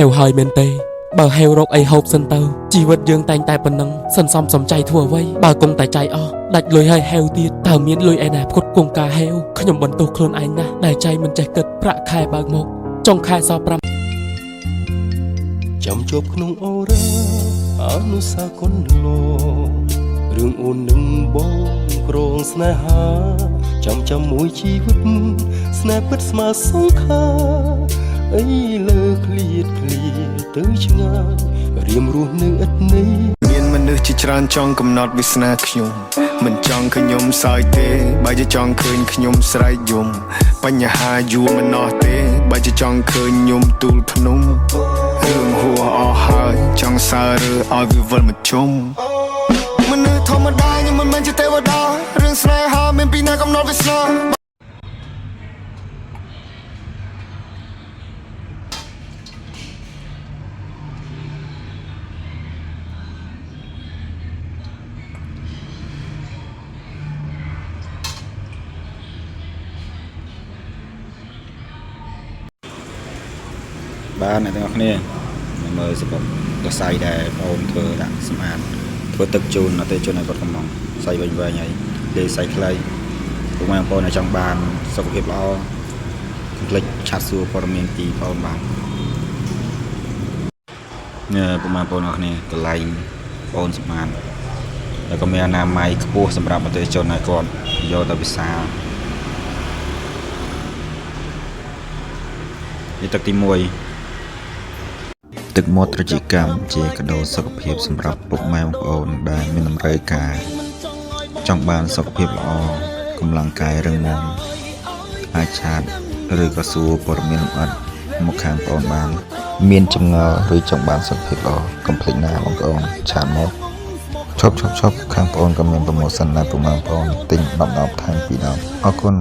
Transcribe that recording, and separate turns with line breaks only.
วหอยเมนเตបើហេវរកអីហូបសិនទៅជីវិតយើងតែងតែប៉ុណ្ណឹងសន្សំសំចៃធ្វើអ្វីបើគង់តែចៃអស់ដាច់លុយហើយហេវទៀតតើមានលុយឯណាផ្គត់គង់ការហេវខ្ញុំបន្ទោសខ្លួនឯងណាស់ដែលចៃមិនចេះគិតប្រាក់ខែបើកមកចុងខែសល់5
ចាំជួបក្នុងអូរ៉ាអនុសាគុណលោរឿងអូននឹងបងក្រងស្នេហាចាំមួយជីវិតស្នេហ៍ពិតស្មើសងខាអីលើឃ្លាតទៅឆ្ងាយរៀមរស់នៅឥតន័យ
មានមនុស្សជាច្រើនចង់កំណត់វាសនាខ្ញុំមិនចង់ឃើញខ្ញុំសើចទេបើជាចង់ឃើញខ្ញុំស្រែកយំបញ្ហាយួរមិនណោះទេបើជាចង់ឃើញខ្ញុំទូលភ្នំរឿងហួរអស់ហើយចង់សើរើឲ្យវាវិលមកជុំមនុស្សធម្មតាខ្ញុំមិនមែនជាទេវតារឿងស្នេហាមានពីណាកំណត់វាសនា
បានអ្នកទាំងអស់គ្នាមើលសពុកទៅសៃដែលបងអូនធ្វើដាក់សម្អាតធ្វើទឹកជូនអតិថិជនឲ្យគាត់កំងសៃវិញហើយលេសៃខ្លីពុកម៉ែបងប្អូនឲ្យចង់បានសុខភាពល្អកុំភ្លេចឆាត់សួរព័ត៌មានពីបងអូនបានពុកម៉ែបងប្អូនអ្នកគ្នាកន្លែងបងអូនសម្អាតแล้วก็មានអនាម័យខ្ពស់សម្រាប់អតិថិជនឲ្យគាត់យកទៅពិសានេះទឹកទី1ទឹកមាត់ត្រជាកម្មជាកាដូសុខភាពសម្រាប់ពុកម៉ែបងប្អូនដែលមានតម្រូវការចង់បានសុខភាពល្អកម្លាំងកាយរឹងមាំអាចឆាតឬក៏សួរព័ត៌មានលម្អិតមកខាងបងប្អូនបានមានចម្ងល់ឬចង់បានសុខភាពល្អកុំភ្លេចណាបងប្អូនឆាតមកឈប់ខាងបងប្អូនក៏មានប្រម៉ូសិនដែរពុកម៉ែបងប្អូនទិញ10ថែម2 ដបអរគុណ